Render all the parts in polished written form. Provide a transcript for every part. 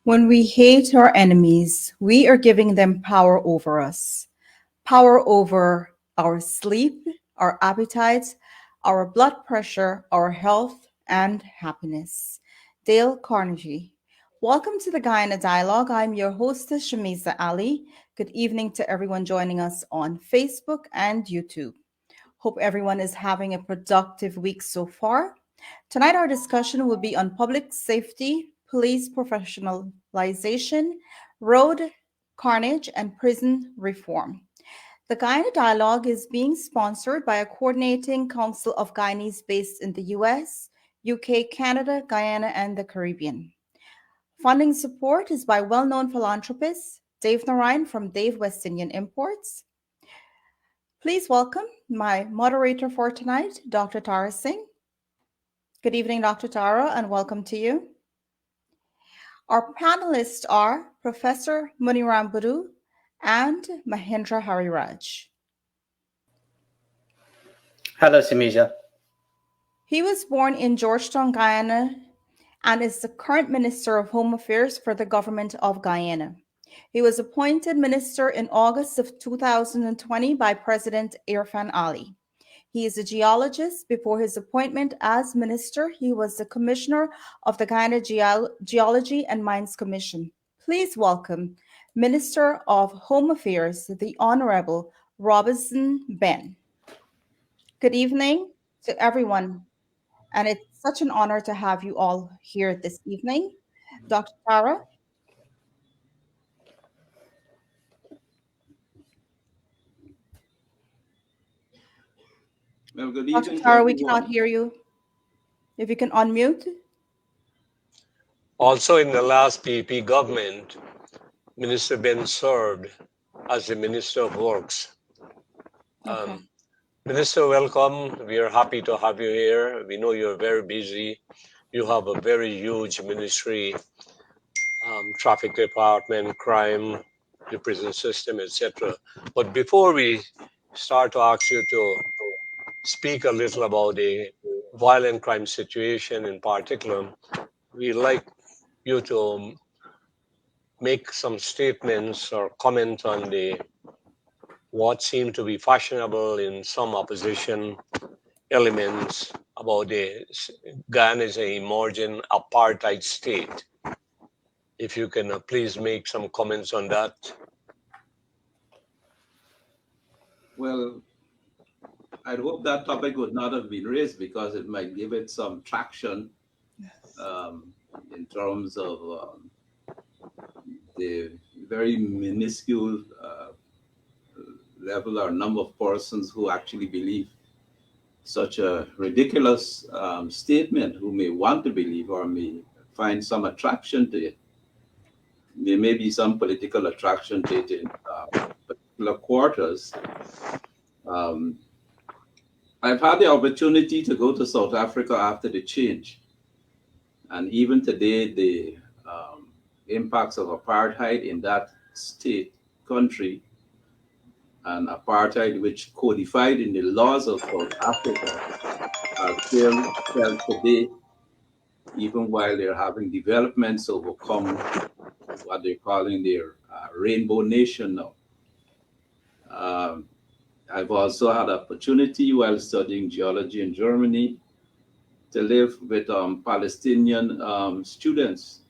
When we hate our enemies, we are giving them power over us, power over our sleep, our appetites, our blood pressure, our health, and happiness. Dale Carnegie. Welcome to the Guyana Dialogue. I'm your hostess, Shamiza Ali. Good evening to everyone joining us on Facebook and YouTube. Hope everyone is having a productive week so far. Tonight, our discussion will be on public safety, police professionalization, road carnage, and prison reform. The Guyana Dialogue is being sponsored by a coordinating council of Guyanese based in the US, UK, Canada, Guyana, and the Caribbean. Funding support is by well known philanthropist Dave Narayan from Dave West Indian Imports. Please welcome my moderator for tonight, Dr. Tara Singh. Good evening, Dr. Tara, and welcome to you. Our panelists are Professor Muniram Budu and Mahendra Hariraj. Hello, Simija. He was born in Georgetown, Guyana, and is the current Minister of Home Affairs for the Government of Guyana. He was appointed minister in August of 2020 by President Irfan Ali. He is a geologist. Before his appointment as minister, he was the commissioner of the Guyana Geology and Mines Commission. Please welcome Minister of Home Affairs, the Honorable Robeson Benn. Good evening to everyone, and it's such an honor to have you all here this evening. Dr. Tara? Well, good Dr. evening, Tara, we everyone. cannot hear you. If you can unmute. Also, in the last PEP government, Minister Ben served as the Minister of Works. Okay. Minister, welcome. We are happy to have you here. We know you're very busy. You have a very huge ministry, traffic department, crime, the prison system, etc. But before we start to ask you to speak a little about the violent crime situation in particular, we'd like you to make some statements or comment on the what seemed to be fashionable in some opposition elements about the Guyana is an emerging apartheid state. If you can please make some comments on that. Well, I'd hope that topic would not have been raised because it might give it some traction in terms of the very minuscule level or number of persons who actually believe such a ridiculous statement, who may want to believe or may find some attraction to it. There may be some political attraction to it in particular quarters. I've had the opportunity to go to South Africa after the change. And even today, the impacts of apartheid in that state, country, and apartheid, which codified in the laws of South Africa, are still felt today, even while they're having developments to overcome what they're calling their rainbow nation now. I've also had opportunity while studying geology in Germany to live with Palestinian students.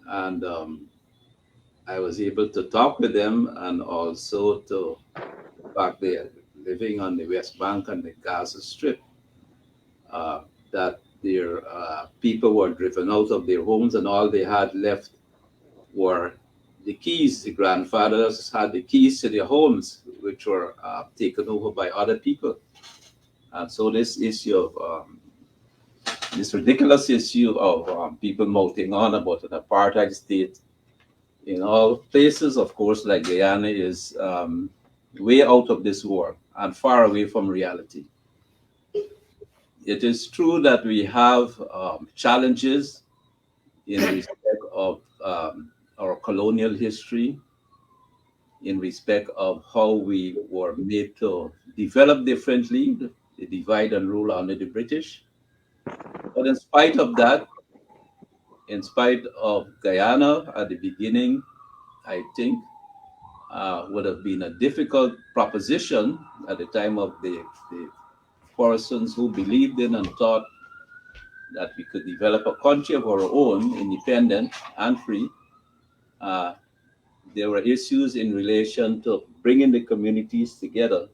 And I was able to talk with them and also to back there living on the West Bank and the Gaza Strip, that their people were driven out of their homes and all they had left were the keys. The grandfathers had the keys to their homes, which were taken over by other people. And so this issue of this ridiculous issue of people mouthing on about an apartheid state in all places, of course, like Guyana, is way out of this world and far away from reality. It is true that we have challenges in respect of our colonial history, in respect of how we were made to develop differently, the divide and rule under the British. But in spite of that, In spite of Guyana at the beginning, I think, would have been a difficult proposition at the time of the persons who believed in and thought that we could develop a country of our own, independent and free. Uh, there were issues in relation to bringing the communities together.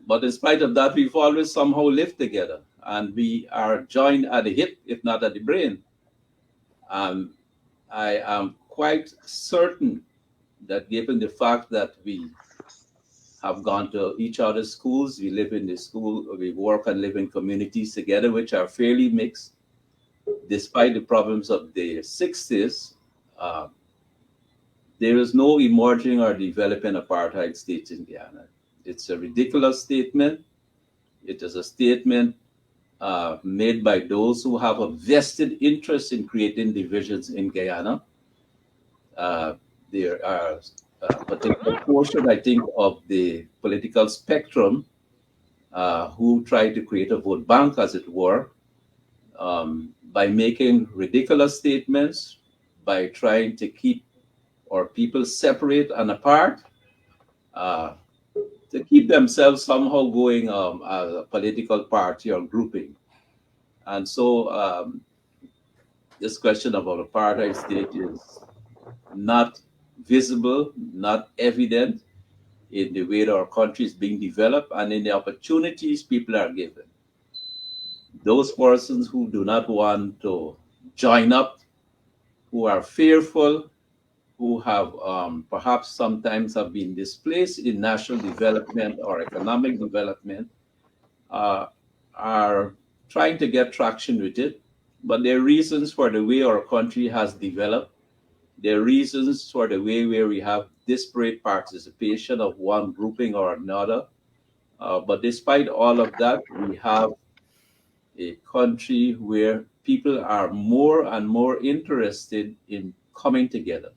But in spite of that, we've always somehow lived together and we are joined at the hip, if not at the brain. Um, I am quite certain that given the fact that we have gone to each other's schools, we live in the school, we work and live in communities together, which are fairly mixed, despite the problems of the 60s, uh, there is no emerging or developing apartheid state in Guyana. It's a ridiculous statement. It is a statement made by those who have a vested interest in creating divisions in Guyana. Uh, there are a particular portion, I think, of the political spectrum who try to create a vote bank, as it were, by making ridiculous statements, by trying to keep our people separate and apart, uh, to keep themselves somehow going as a political party or grouping. And so this question of an apartheid state is not visible, not evident in the way that our country is being developed and in the opportunities people are given. Those persons who do not want to join up, who are fearful, who have perhaps sometimes have been displaced in national development or economic development, uh, are trying to get traction with it. But there are reasons for the way our country has developed. There are reasons for the way where we have disparate participation of one grouping or another. But despite all of that, we have a country where people are more and more interested in coming together.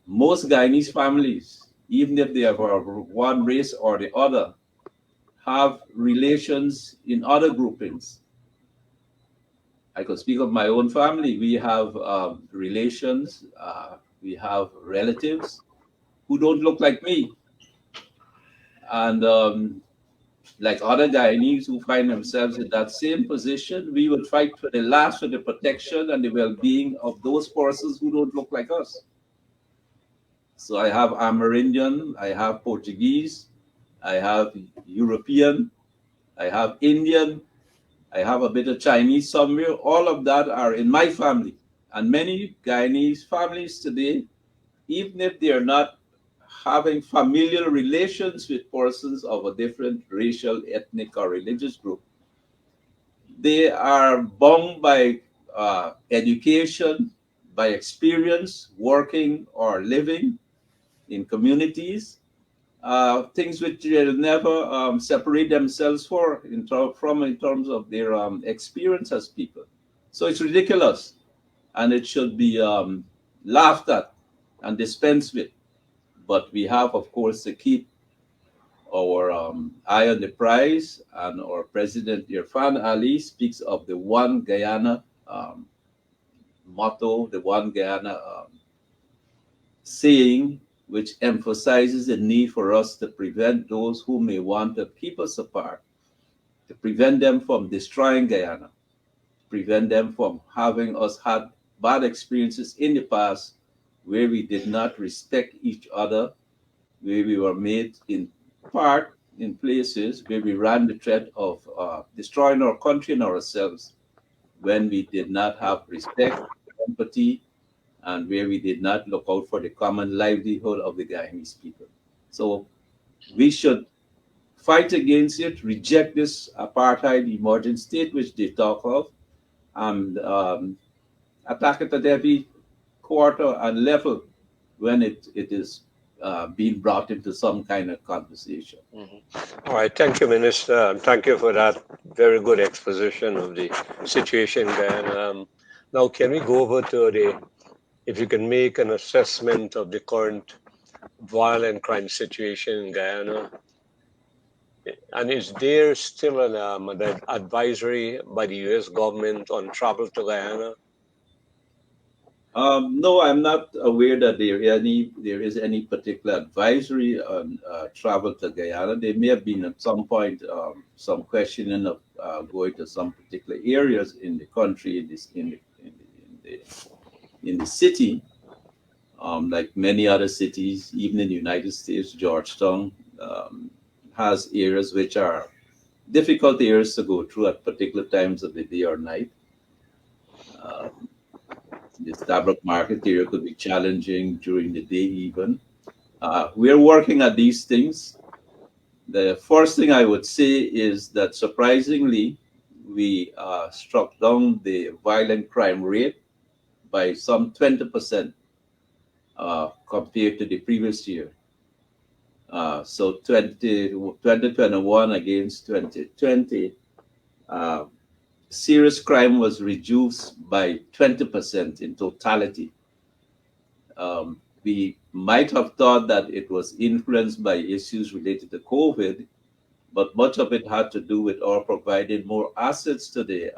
Most Guyanese families, even if they are of one race or the other, have relations in other groupings. I could speak of my own family. We have relations, we have relatives who don't look like me. And like other Guyanese who find themselves in that same position, we would fight for the last for the protection and the well being of those persons who don't look like us. So I have Amerindian, I have Portuguese, I have European, I have Indian, I have a bit of Chinese somewhere. All of that are in my family. And many Guyanese families today, even if they are not having familial relations with persons of a different racial, ethnic, or religious group, they are bound by education, by experience, working or living in communities, things which they'll never separate themselves from in terms of their experience as people. So it's ridiculous, and it should be laughed at and dispensed with. But we have, of course, to keep our eye on the prize, and our president Irfan Ali speaks of the One Guyana motto, the One Guyana saying, which emphasizes the need for us to prevent those who may want to keep us apart, to prevent them from destroying Guyana, prevent them from having us had bad experiences in the past where we did not respect each other, where we were made in part in places where we ran the threat of destroying our country and ourselves when we did not have respect, empathy, and where we did not look out for the common livelihood of the Guyanese people. So we should fight against it, reject this apartheid emergent state which they talk of, and attack it at every quarter and level when it is being brought into some kind of conversation. All right, thank you, Minister, and thank you for that very good exposition of the situation there. Now, can we go over to if you can make an assessment of the current violent crime situation in Guyana? And is there still an advisory by the U.S. government on travel to Guyana? No, I'm not aware that there is any particular advisory on travel to Guyana. There may have been at some point some questioning of going to some particular areas in the country, in the city, like many other cities, even in the United States. Georgetown has areas which are difficult areas to go through at particular times of the day or night. Um, the Starbuck market area could be challenging during the day, even. We're working at these things. The first thing I would say is that surprisingly, we struck down the violent crime rate by some 20% compared to the previous year. So 2021 against 2020, uh, serious crime was reduced by 20% in totality. We might have thought that it was influenced by issues related to COVID, but much of it had to do with our providing more assets to the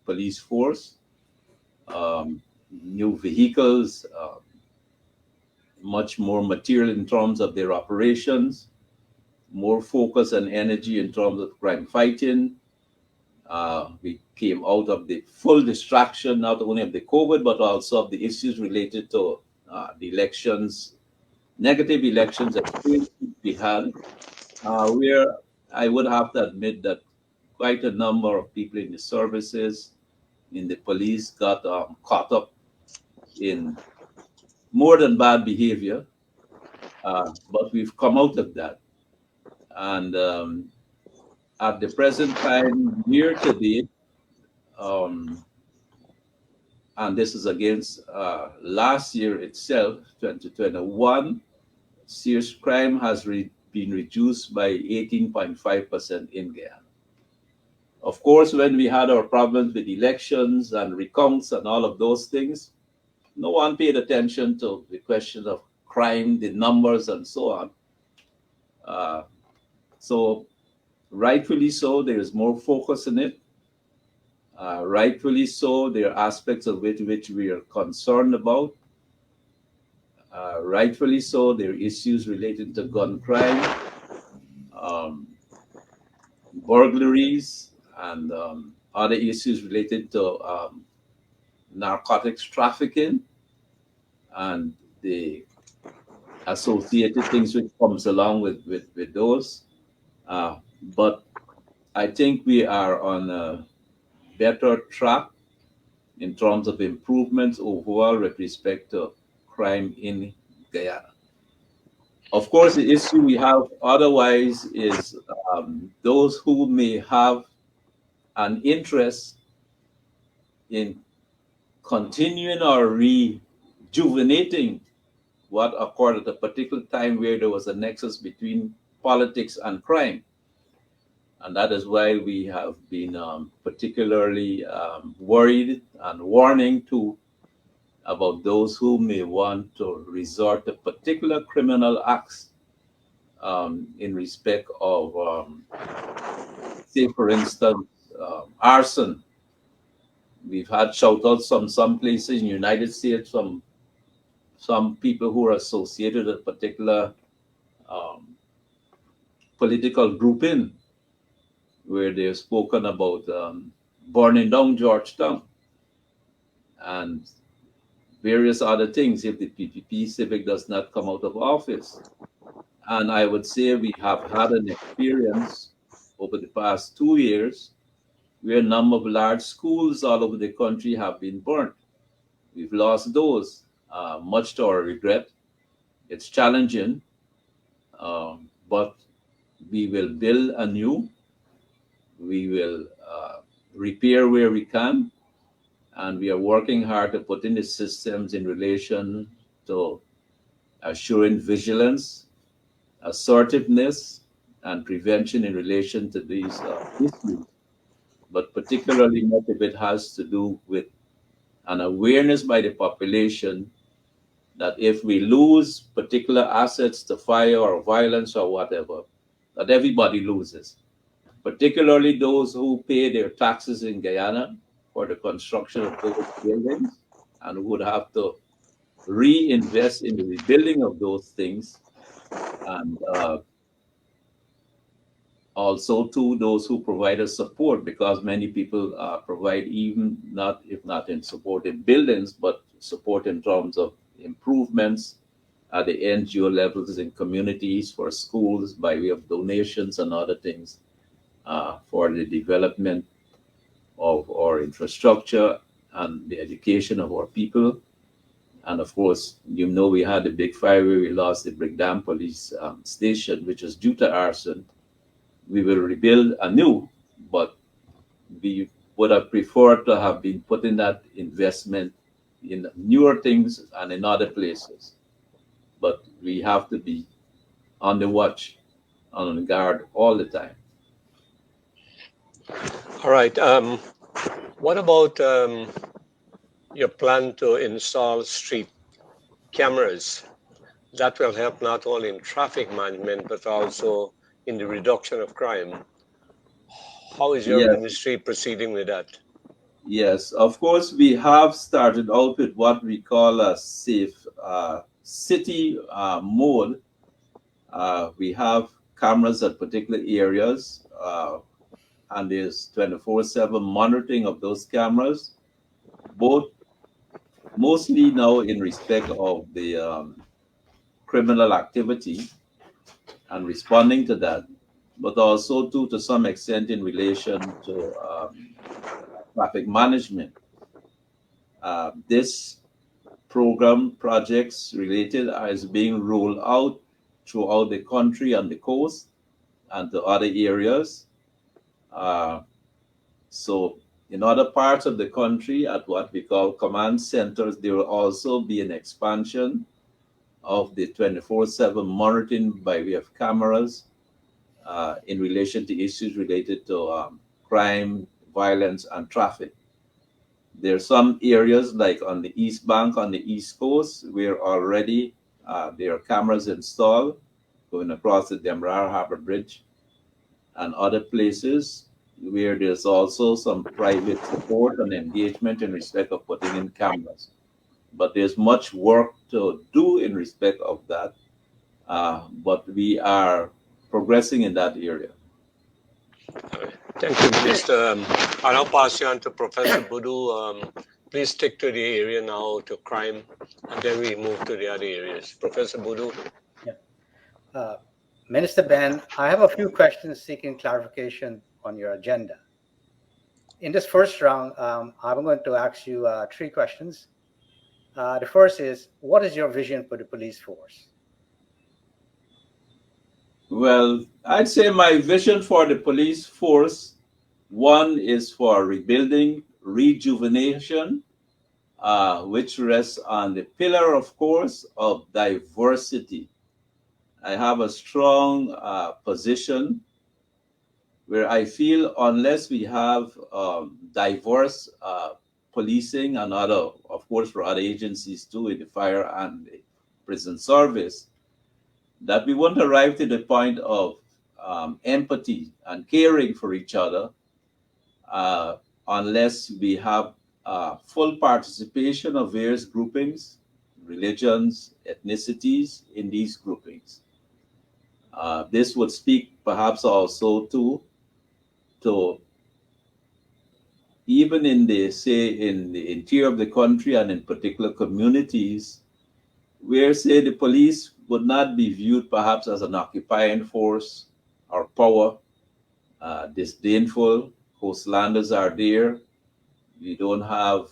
police force, um, new vehicles, much more material in terms of their operations, more focus and energy in terms of crime fighting. We came out of the full distraction, not only of the COVID, but also of the issues related to the elections, negative elections experience we had, where I would have to admit that quite a number of people in the services, in the police, got caught up in more than bad behavior. But we've come out of that. And at the present time, year to date, um, and this is against last year itself, 2021, serious crime has been reduced by 18.5% in Guyana. Of course, when we had our problems with elections and recounts and all of those things, no one paid attention to the question of crime, the numbers, and so on. Uh, so, rightfully so, there is more focus in it. Rightfully so, there are aspects of it which we are concerned about. Rightfully so, there are issues related to gun crime, um, burglaries, and other issues related to narcotics trafficking and the associated things which comes along with those. Uh, but I think we are on a better track in terms of improvements overall with respect to crime in Guyana. Of course, the issue we have otherwise is those who may have an interest in continuing or rejuvenating what occurred at a particular time where there was a nexus between politics and crime. And that is why we have been particularly worried and warning to about those who may want to resort to particular criminal acts in respect of, say, for instance, arson. We've had shout outs from some places in the United States from some people who are associated with a particular um, political grouping where they've spoken about burning down Georgetown and various other things if the PPP civic does not come out of office. And I would say we have had an experience over the past 2 years where a number of large schools all over the country have been burnt. We've lost those, much to our regret. It's challenging, but we will build anew. We will repair where we can, and we are working hard to put in the systems in relation to assuring vigilance, assertiveness, and prevention in relation to these issues. But particularly, much of it has to do with an awareness by the population that if we lose particular assets to fire or violence or whatever, that everybody loses, particularly those who pay their taxes in Guyana for the construction of those buildings and would have to reinvest in the rebuilding of those things, and also to those who provide us support, because many people provide, even not, if not in support in buildings, but support in terms of improvements at the NGO levels in communities, for schools by way of donations and other things, for the development of our infrastructure and the education of our people. And of course, we had a big fire where we lost the Brickdam police station, which was due to arson. We will rebuild anew, but we would have preferred to have been putting that investment in newer things and in other places. But we have to be on the watch, on the guard all the time. All right. What about your plan to install street cameras? That will help not only in traffic management, but also in the reduction of crime. How is your Yes, ministry proceeding with that? yes. Of course, we have started out with what we call a safe city mode. We have cameras at particular areas, and there's 24/7 monitoring of those cameras, both mostly now in respect of the criminal activity and responding to that, but also to some extent in relation to traffic management. This program projects related is being rolled out throughout the country and the coast and to other areas. Uh, so in other parts of the country, at what we call command centers, there will also be an expansion of the 24/7 monitoring by way of cameras in relation to issues related to crime, violence, and traffic. There are some areas like on the East Bank, on the East Coast, where already there are cameras installed going across the Demerara Harbor Bridge, and other places where there's also some private support and engagement in respect of putting in cameras. But there's much work to do in respect of that, but we are progressing in that area. Thank you, Minister. I'll now pass you on to Professor Budu. Please stick to the area now to crime, and then we move to the other areas. Professor Budu. Minister Benn, I have a few questions seeking clarification on your agenda. In this first round, I'm going to ask you 3 questions. The first is, what is your vision for the police force? Well, I'd say my vision for the police force, one is for rebuilding, rejuvenation, which rests on the pillar, of course, of diversity. I have a strong position where I feel unless we have diverse policing and other, of course, for other agencies too, in the fire and the prison service, that we won't arrive to the point of empathy and caring for each other unless we have full participation of various groupings, religions, ethnicities in these groupings. This would speak perhaps also to even in the, say, in the interior of the country and in particular communities where, say, the police would not be viewed perhaps as an occupying force or power, disdainful. Coastlanders are there. We don't have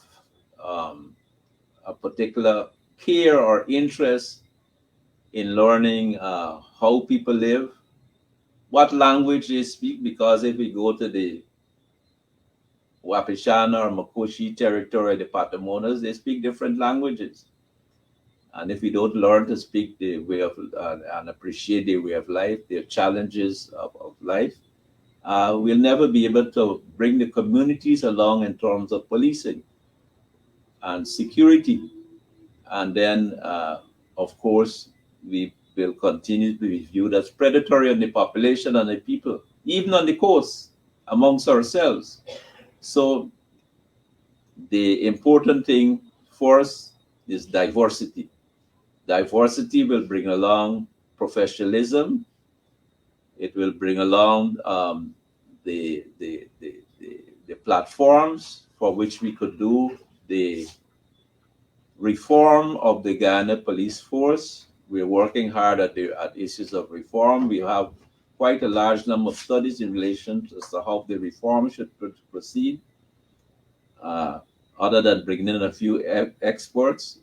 a particular care or interest in learning how people live, what language they speak, because if we go to the Wapishana or Makoshi territory, the Patamonas, they speak different languages. And if we don't learn to speak the way of and appreciate the way of life, their challenges of life, we'll never be able to bring the communities along in terms of policing and security. And then, of course, we will continue to be viewed as predatory on the population and the people, even on the coast, amongst ourselves. So the important thing for us is diversity. Diversity will bring along professionalism. It will bring along the platforms for which we could do the reform of the Guyana police force. We're working hard at issues of reform. We have quite a large number of studies in relation to how the reform should proceed. Other than bringing in a few experts,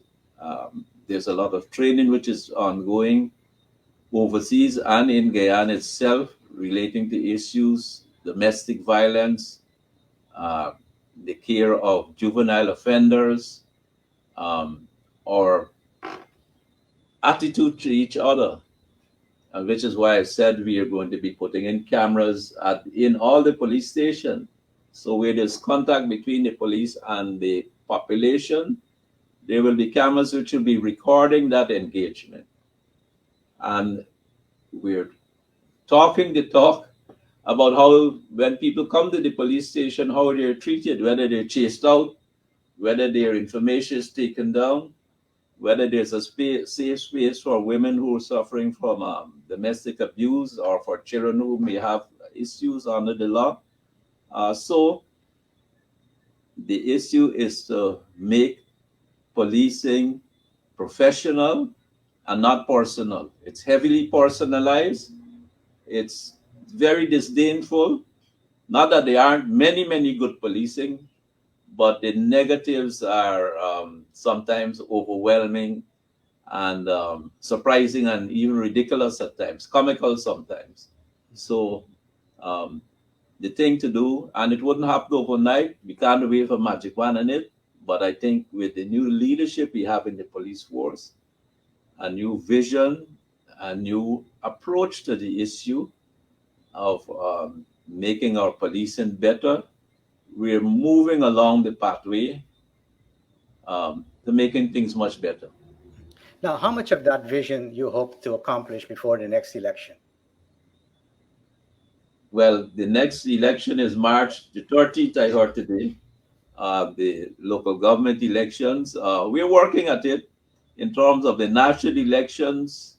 there's a lot of training which is ongoing overseas and in Guyana itself relating to issues, domestic violence, uh, the care of juvenile offenders, or attitude to each other. And which is why I said we are going to be putting in cameras in all the police stations. So where there's contact between the police and the population, there will be cameras which will be recording that engagement. And we're talking the talk about how when people come to the police station, how they're treated, whether they're chased out, whether their information is taken down, whether there's a safe space for women who are suffering from domestic abuse or for children who may have issues under the law. So the issue is to make policing professional and not personal. It's heavily personalized. It's very disdainful. Not that there aren't many, many good policing, but the negatives are sometimes overwhelming and surprising and even ridiculous at times, comical sometimes. So the thing to do, and it wouldn't happen overnight. We can't wave a magic wand on it. But I think with the new leadership we have in the police force, a new vision, a new approach to the issue of making our policing better, we're moving along the pathway to making things much better. Now, how much of that vision you hope to accomplish before the next election? Well, the next election is March the 30th, I heard today, the local government elections. We're working at it. In terms of the national elections,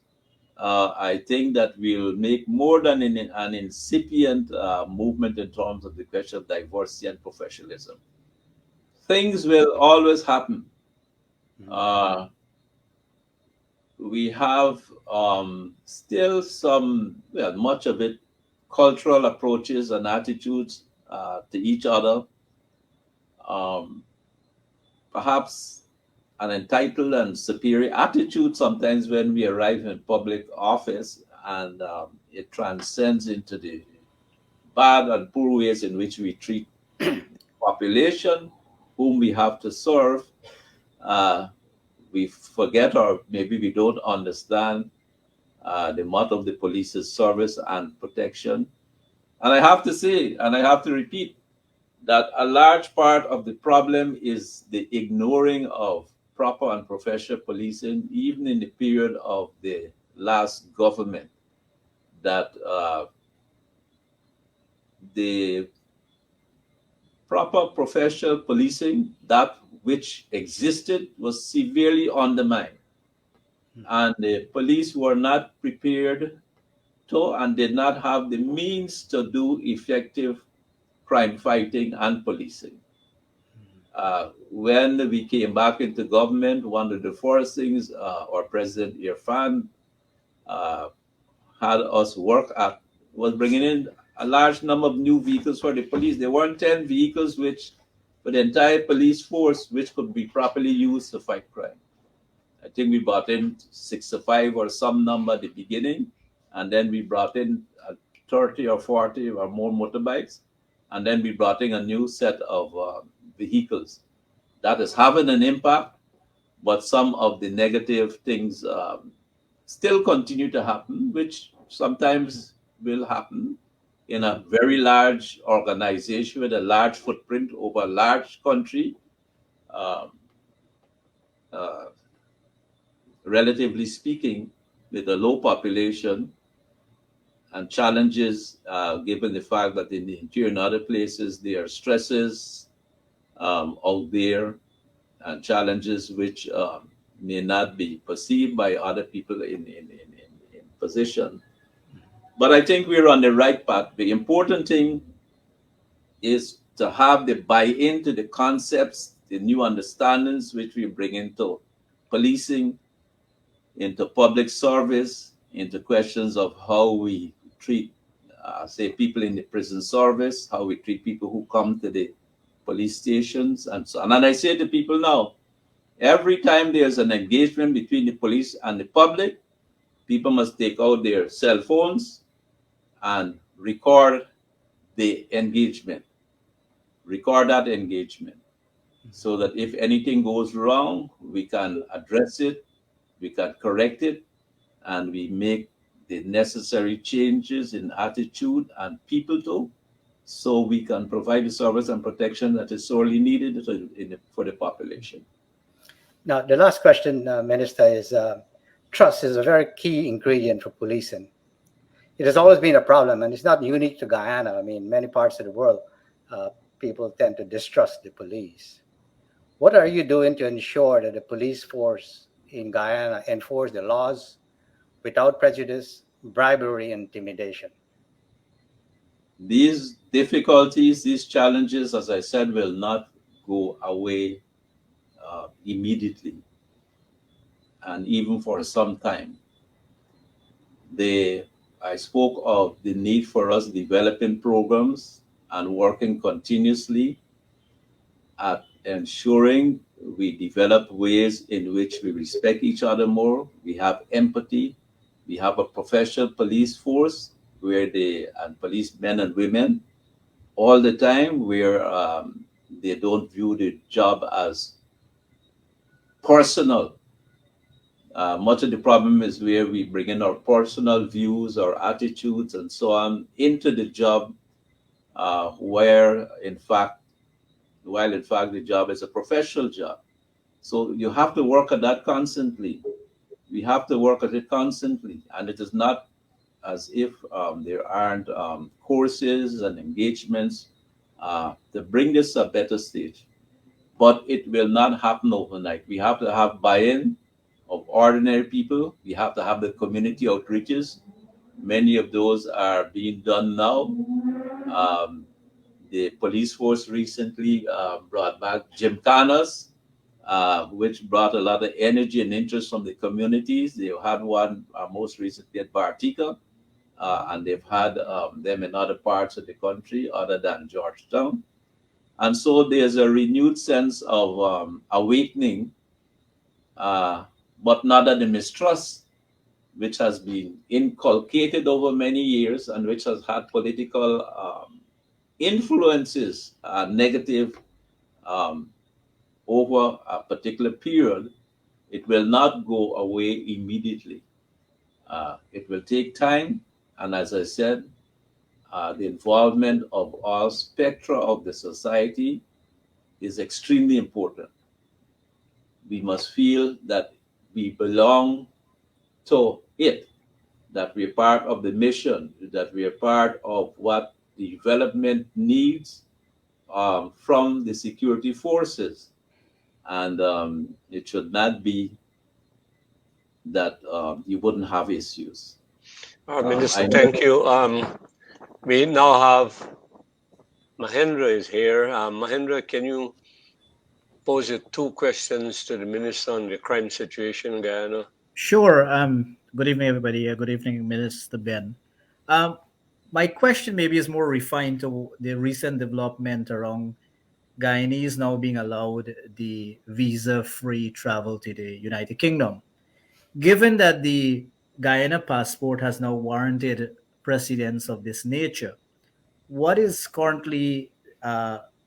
I think that we'll make more than an incipient movement in terms of the question of diversity and professionalism. Things will always happen. We have still some, well, much of it, cultural approaches and attitudes to each other. Perhaps an entitled and superior attitude sometimes when we arrive in public office, and it transcends into the bad and poor ways in which we treat the population whom we have to serve. We forget, or maybe we don't understand the motto of the police's service and protection. And I have to say, and I have to repeat, that a large part of the problem is the ignoring of proper and professional policing, even in the period of the last government, that the proper professional policing, that which existed, was severely undermined. And the police were not prepared to and did not have the means to do effective crime fighting and policing. When we came back into government, one of the first things our President Irfan had us work at was bringing in a large number of new vehicles for the police. There weren't 10 vehicles which, for the entire police force, which could be properly used to fight crime. I think we brought in 65 or some number at the beginning, and then we brought in 30 or 40 or more motorbikes, and then we brought in a new set of vehicles. That is having an impact, but some of the negative things still continue to happen, which sometimes will happen in a very large organization with a large footprint over a large country. Um, uh, Relatively speaking, with a low population and challenges, given the fact that in the interior and other places there are stresses out there and challenges which may not be perceived by other people in position. But I think we're on the right path. The important thing is to have the buy-in to the concepts, the new understandings which we bring into policing, into public service, into questions of how we treat, say, people in the prison service, how we treat people who come to the police stations, and so on. And I say to people now, every time there's an engagement between the police and the public, people must take out their cell phones and the engagement, record that engagement, so that if anything goes wrong, we can address it, we can correct it, and we make the necessary changes in attitude and people too, so we can provide the service and protection that is sorely needed for the population. Now, the last question, Minister, is trust is a very key ingredient for policing. It has always been a problem, and it's not unique to Guyana. I mean, many parts of the world, people tend to distrust the police. What are you doing to ensure that the police force in Guyana enforce the laws without prejudice, bribery, and intimidation? These difficulties, these challenges, as I said, will not go away immediately, and even for some time. I spoke of the need for us developing programs and working continuously at ensuring we develop ways in which we respect each other more, we have empathy, we have a professional police force and police men and women all the time where they don't view the job as personal. Much of the problem is where we bring in our personal views, our attitudes, and so on into the job, while in fact the job is a professional job. So you have to work at that constantly. We have to work at it constantly, and it is not as if there aren't courses and engagements to bring this a better stage. But it will not happen overnight. We have to have buy-in of ordinary people. We have to have the community outreaches. Many of those are being done now. The police force recently brought back gymkhanas, which brought a lot of energy and interest from the communities. They had one most recently at Bartica, and they've had them in other parts of the country other than Georgetown. And so there's a renewed sense of awakening, but not at the mistrust which has been inculcated over many years and which has had political influences, negative, over a particular period. It will not go away immediately. It will take time, and as I said, the involvement of all spectra of the society is extremely important. We must feel that we belong to it, that we're part of the mission, that we are part of what the development needs from the security forces. And it should not be that you wouldn't have issues. Minister, thank you. We now have Mahendra is here. Mahendra, can you pose your two questions to the minister on the crime situation in Guyana? Sure. Good evening, everybody. Good evening, Minister Ben. Um, my question maybe is more refined to the recent development around Guyanese now being allowed the visa-free travel to the United Kingdom. Given that the Guyana passport has now warranted precedents of this nature, what is currently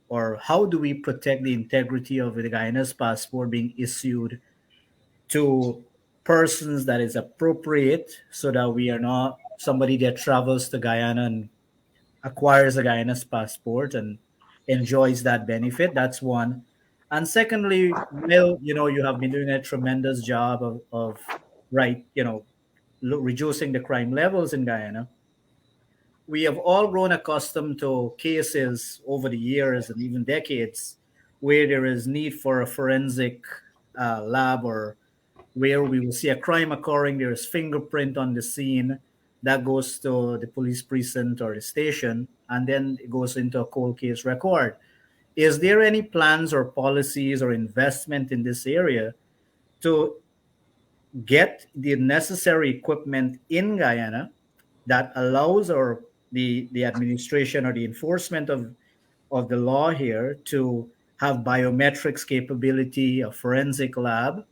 or how do we protect the integrity of the Guyana's passport being issued to persons that is appropriate so that we are not somebody that travels to Guyana and acquires a Guyana's passport and enjoys that benefit? That's one. And secondly, Will, you have been doing a tremendous job of right, reducing the crime levels in Guyana, we have all grown accustomed to cases over the years and even decades where there is need for a forensic lab, or where we will see a crime occurring, there is fingerprint on the scene that goes to the police precinct or the station, and then it goes into a cold case record. Is there any plans or policies or investment in this area to get the necessary equipment in Guyana that allows, or the administration or the enforcement of the law here, to have biometrics capability, a forensic lab?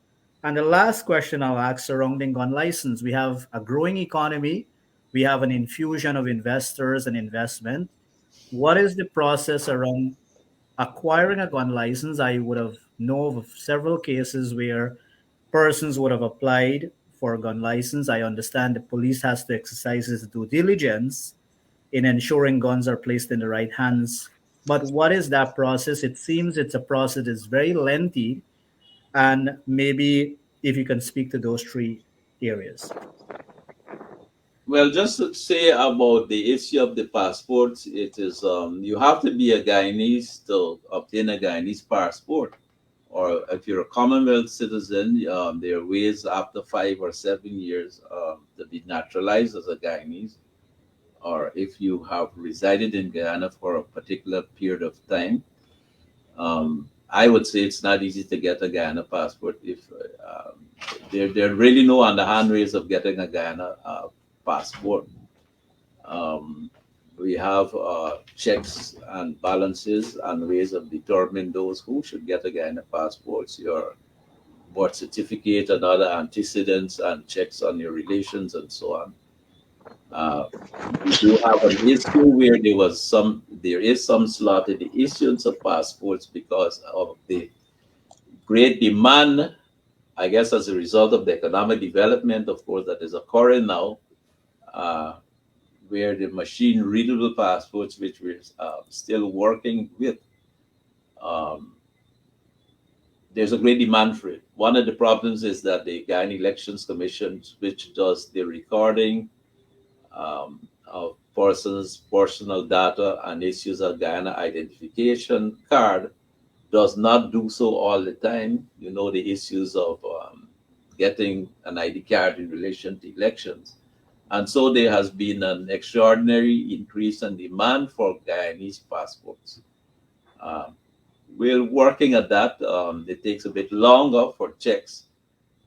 And the last question I'll ask surrounding gun license: we have a growing economy, we have an infusion of investors and investment. What is the process around acquiring a gun license? I would have known of several cases where persons would have applied for a gun license. I understand the police has to exercise its due diligence in ensuring guns are placed in the right hands. But what is that process? It seems it's a process that's very lengthy, and maybe if you can speak to those three areas. Well, just to say about the issue of the passports, it is you have to be a Guyanese to obtain a Guyanese passport. Or if you're a Commonwealth citizen, there are ways after 5 or 7 years to be naturalized as a Guyanese. Or if you have resided in Guyana for a particular period of time, I would say it's not easy to get a Guyana passport. If there are really no underhand ways of getting a Guyana passport. Um, we have checks and balances and ways of determining those who should get a Guyana passports, your birth certificate and other antecedents and checks on your relations and so on. Uh, we do have an issue where there is some slot in the issuance of passports because of the great demand, I guess, as a result of the economic development, of course, that is occurring now, uh, where the machine readable passports, which we're still working with, um, there's a great demand for it. One of the problems is that the Guyana Elections Commission, which does the recording of persons' personal data and issues a Guyana identification card, does not do so all the time. You know, the issues of getting an ID card in relation to elections. And so there has been an extraordinary increase in demand for Guyanese passports. Uh, we're working at that. It takes a bit longer for checks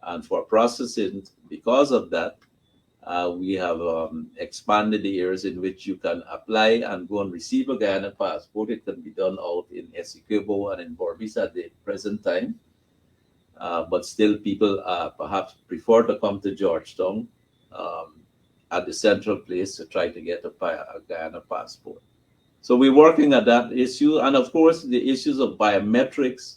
and for processing. Because of that, we have expanded the areas in which you can apply and go and receive a Guyana passport. It can be done out in Essequibo and in Berbice at the present time. But still, people perhaps prefer to come to Georgetown at the central place to try to get a Guyana passport. So we're working at that issue. And of course, the issues of biometrics,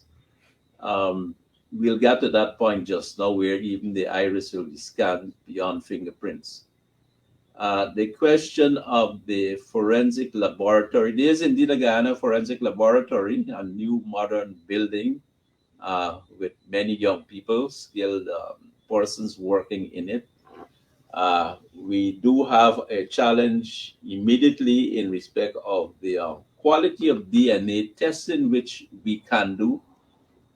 we'll get to that point just now where even the iris will be scanned beyond fingerprints. The question of the forensic laboratory, there is indeed a Guyana forensic laboratory, a new modern building with many young people, skilled persons working in it. We do have a challenge immediately in respect of the quality of DNA testing, which we can do.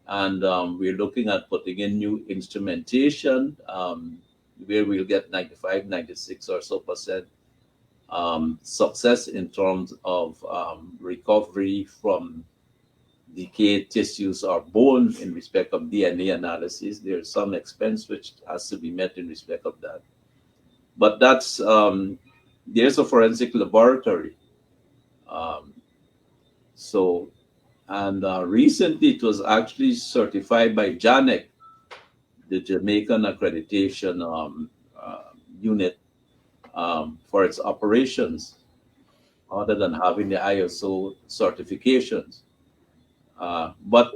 And we're looking at putting in new instrumentation where we'll get 95, 96 or so percent success in terms of recovery from decayed tissues or bone in respect of DNA analysis. There's some expense which has to be met in respect of that. But that's there's a forensic laboratory. Um, so, and recently it was actually certified by JANEC, the Jamaican Accreditation Unit, for its operations, other than having the ISO certifications. But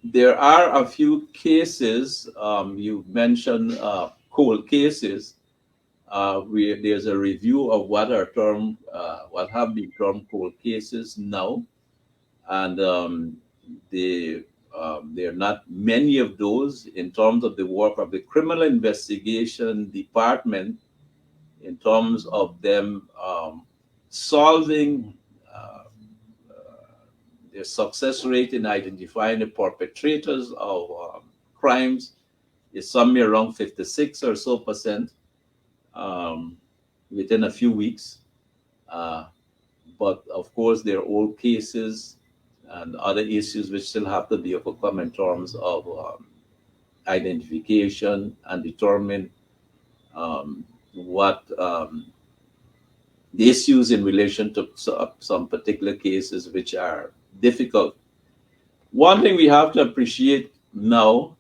there are a few cases, you mentioned cold cases, where there's a review of what what have been termed cold cases now, and the there are not many of those in terms of the work of the criminal investigation department, in terms of them solving their success rate in identifying the perpetrators of crimes is somewhere around 56 or so percent um, within a few weeks. Uh, but of course, there are old cases and other issues which still have to be overcome in terms of identification and determine what the issues in relation to some particular cases which are difficult. One thing we have to appreciate now,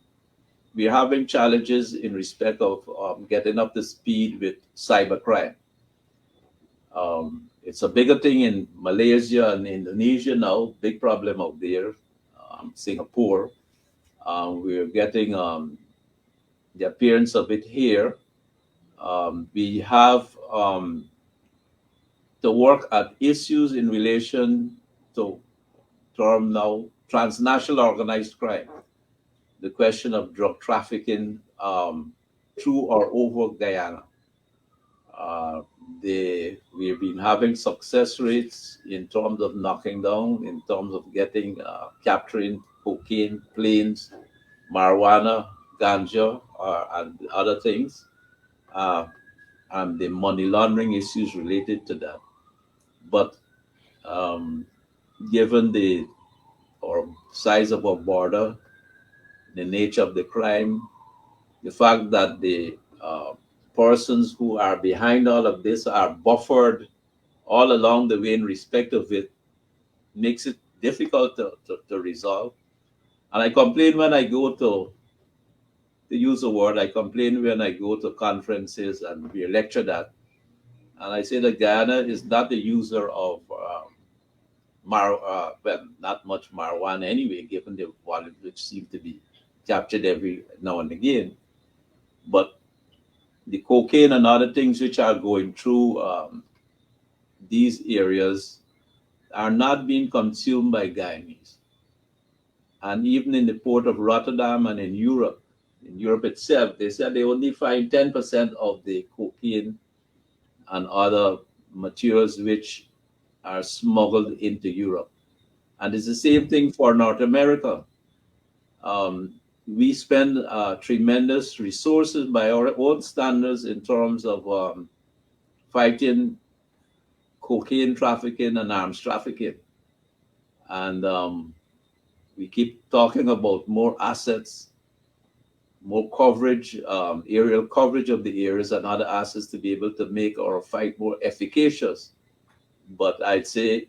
we're having challenges in respect of getting up to speed with cybercrime. It's a bigger thing in Malaysia and Indonesia now, big problem out there. Singapore, we're getting the appearance of it here. We have to work at issues in relation to term now transnational organized crime, the question of drug trafficking through or over Guyana. Uh, we've been having success rates in terms of knocking down, in terms of getting, capturing cocaine, planes, marijuana, ganja, and other things, uh, and the money laundering issues related to that. But um, given the or size of our border, the nature of the crime, the fact that the persons who are behind all of this are buffered all along the way in respect of it, makes it difficult to resolve. And I complain when I go to use a word, I complain when I go to conferences and we lecture that. And I say that Guyana is not the user of well, not much marijuana anyway, given the volume which seem to be captured every now and again. But the cocaine and other things which are going through these areas are not being consumed by Guyanese. And even in the port of Rotterdam and in Europe itself, they said they only find 10% of the cocaine and other materials which are smuggled into Europe. And it's the same thing for North America. We spend tremendous resources by our own standards in terms of fighting cocaine trafficking and arms trafficking. And we keep talking about more assets, more coverage, aerial coverage of the areas and other assets to be able to make our fight more efficacious. But I'd say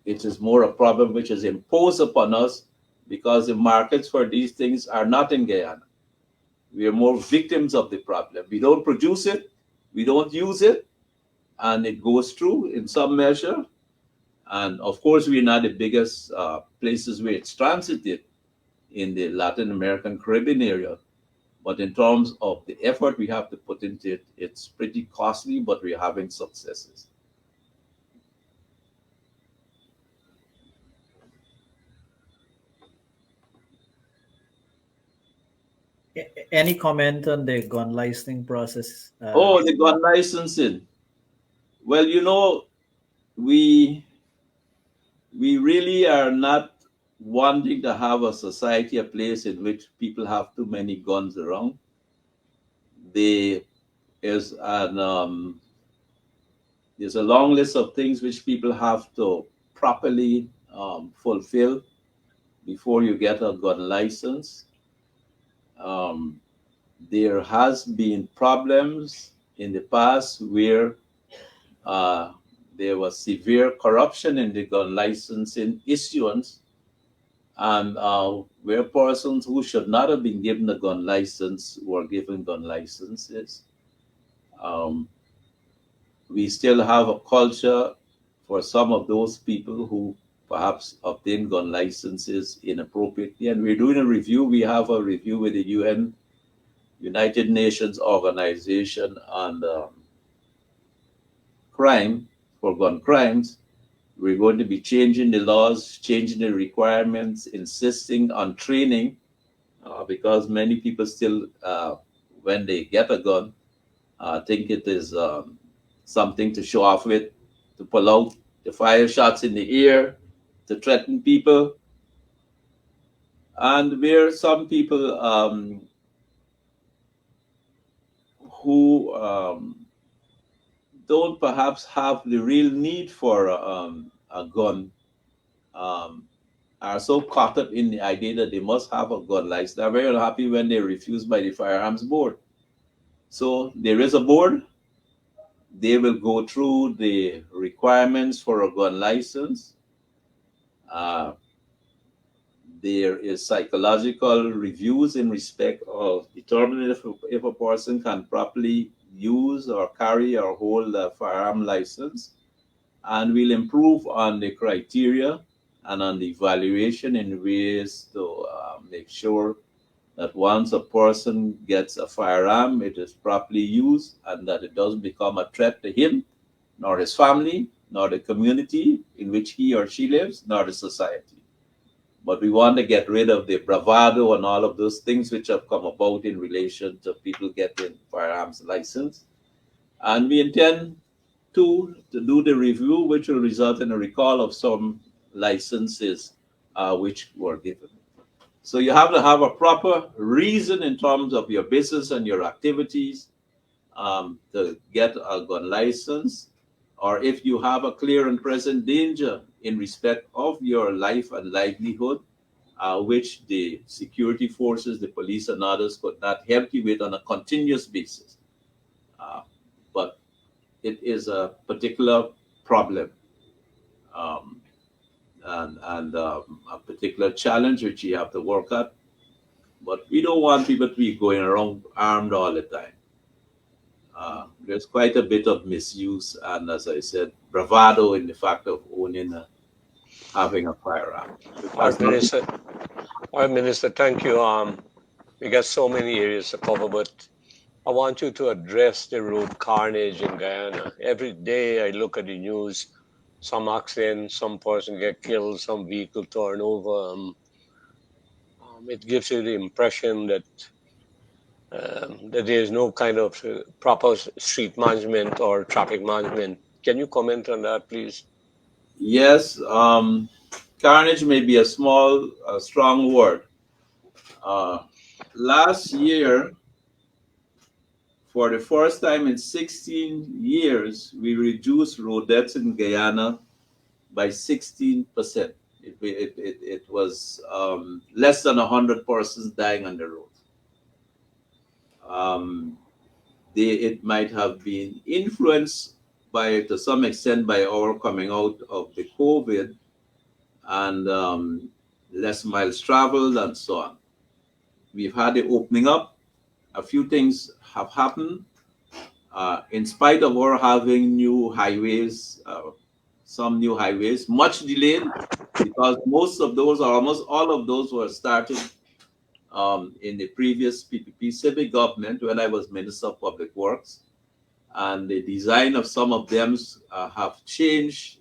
it is more a problem which is imposed upon us because the markets for these things are not in Guyana. We are more victims of the problem. We don't produce it, we don't use it, and it goes through in some measure. And of course, we're not the biggest places where it's transited in the Latin American Caribbean area. But in terms of the effort we have to put into it, it's pretty costly, but we're having successes. Any comment on the gun licensing process? Oh, the gun licensing. Well, we we really are not wanting to have a society, a place in which people have too many guns around. There is there's a long list of things which people have to properly fulfill before you get a gun license. Um, there has been problems in the past where uh, there was severe corruption in the gun licensing issuance, and where persons who should not have been given a gun license were given gun licenses. Um, we still have a culture for some of those people who perhaps obtain gun licenses inappropriately. And we're doing a review. We have a review with the UN, United Nations Organization on crime for gun crimes. We're going to be changing the laws, changing the requirements, insisting on training, because many people still, when they get a gun, think it is something to show off with, to pull out, to fire shots in the air, to threaten people. And where some people who don't perhaps have the real need for a gun, um, are so caught up in the idea that they must have a gun license. They're very unhappy when they're refused by the firearms board. So there is a board. They will go through the requirements for a gun license. Uh, there is psychological reviews in respect of determining if a person can properly use or carry or hold a firearm license. And we'll improve on the criteria and on the evaluation in ways to make sure that once a person gets a firearm, it is properly used and that it doesn't become a threat to him, nor his family, nor the community in which he or she lives, nor the society. But we want to get rid of the bravado and all of those things which have come about in relation to people getting firearms license. And we intend to do the review, which will result in a recall of some licenses which were given. So you have to have a proper reason in terms of your business and your activities to get a gun license, or if you have a clear and present danger in respect of your life and livelihood, which the security forces, the police and others could not help you with on a continuous basis. But it is a particular problem um, and a particular challenge which you have to work at. But we don't want people to be going around armed all the time. There's quite a bit of misuse and, as I said, bravado in the fact of owning having a firearm. It All right, has nothing. Minister. All right, Minister, thank you. We got so many areas to cover, but I want you to address the road carnage in Guyana. Every day I look at the news, some accident, some person get killed, some vehicle torn over. It gives you the impression that there is no kind of proper street management or traffic management. Can you comment on that, please? Yes, carnage may be a strong word. Uh, Last year, for the first time in 16 years, we reduced road deaths in Guyana by 16%. It was less than 100 persons dying on the road. Um, it might have been influenced to some extent, by our coming out of the COVID and less miles traveled and so on. We've had the opening up. A few things have happened. In spite of our having new highways, some new highways, much delayed, because most of those, or almost all of those, were started in the previous PPP civic government when I was Minister of Public Works. And the design of some of them have changed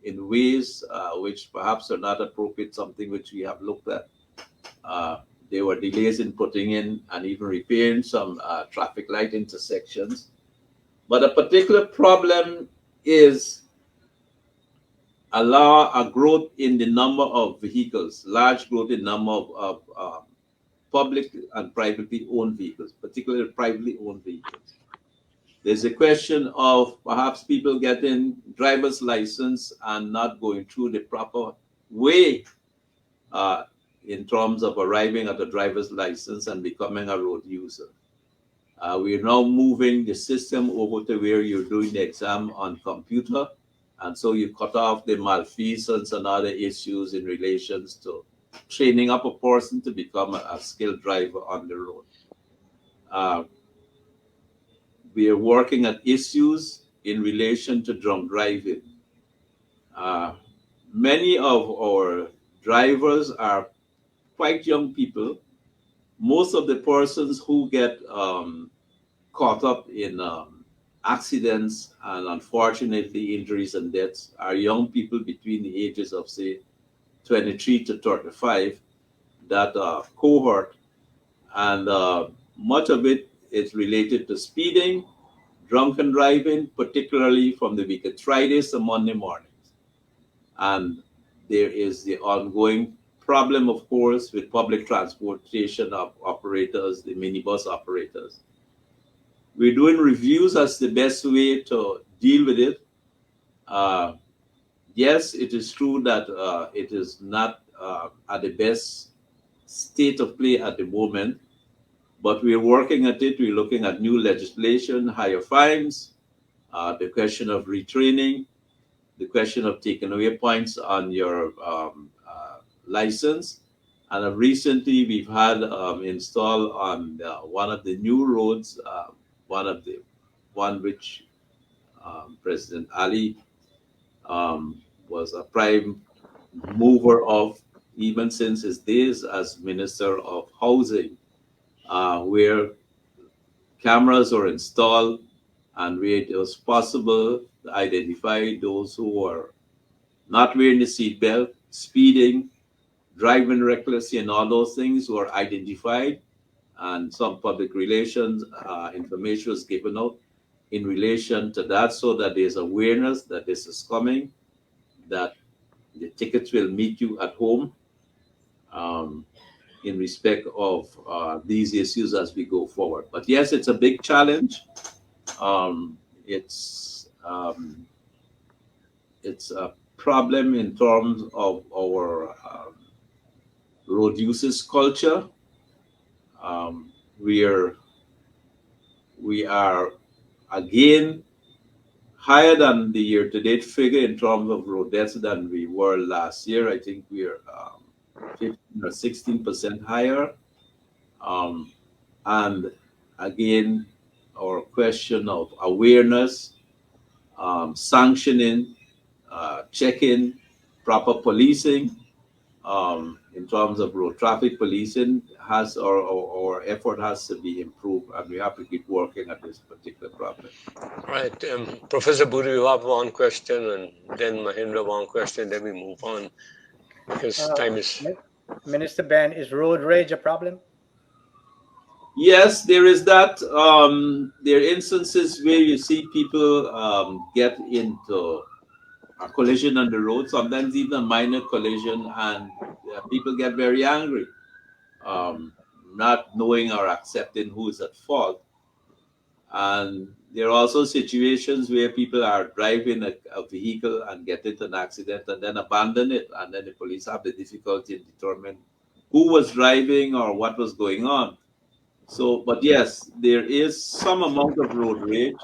in ways which perhaps are not appropriate, something which we have looked at. There were delays in putting in and even repairing some traffic light intersections. But a particular problem is a growth in the number of vehicles, large growth in number of public and privately owned vehicles, particularly privately owned vehicles. There's a question of perhaps people getting driver's license and not going through the proper way in terms of arriving at a driver's license and becoming a road user. We're now moving the system over to where you're doing the exam on computer. And so you cut off the malfeasance and other issues in relations to training up a person to become a skilled driver on the road. We are working at issues in relation to drunk driving. Many of our drivers are quite young people. Most of the persons who get caught up in accidents and unfortunately injuries and deaths are young people between the ages of, say, 23 to 35, that cohort. And much of it is related to speeding, drunken driving, particularly from the weekend, Fridays to Monday mornings. And there is the ongoing problem, of course, with public transportation operators, the minibus operators. We're doing reviews as the best way to deal with it. Uh, yes, it is true that it is not at the best state of play at the moment, but we're working at it. We're looking at new legislation, higher fines, the question of retraining, the question of taking away points on your license. And recently, we've had installed on one of the new roads, one which President Ali was a prime mover of, even since his days as Minister of Housing, where cameras are installed and where it was possible to identify those who were not wearing the seatbelt, speeding, driving recklessly, and all those things were identified. And some public relations information was given out in relation to that, so that there's awareness that this is coming, that the tickets will meet you at home, um, in respect of these issues as we go forward. But yes, it's a big challenge. Um, it's um, it's a problem in terms of our road uses culture. Um, we are we are again higher than the year-to-date figure in terms of road deaths than we were last year. I think we are 15 or 16% higher. Um, and again, our question of awareness, sanctioning, checking, proper policing, in terms of road traffic policing has, our effort has to be improved, and we have to keep working at this particular problem. Right. Professor Buri, you have one question, and then Mahindra one question, then we move on because time is. Minister Ben, is road rage a problem? Yes, there is that. There are instances where you see people get into a collision on the road, sometimes even a minor collision, and people get very angry, um, not knowing or accepting who is at fault. And there are also situations where people are driving a vehicle and get into an accident and then abandon it, and then the police have the difficulty in determining who was driving or what was going on. So, but yes, there is some amount of road rage.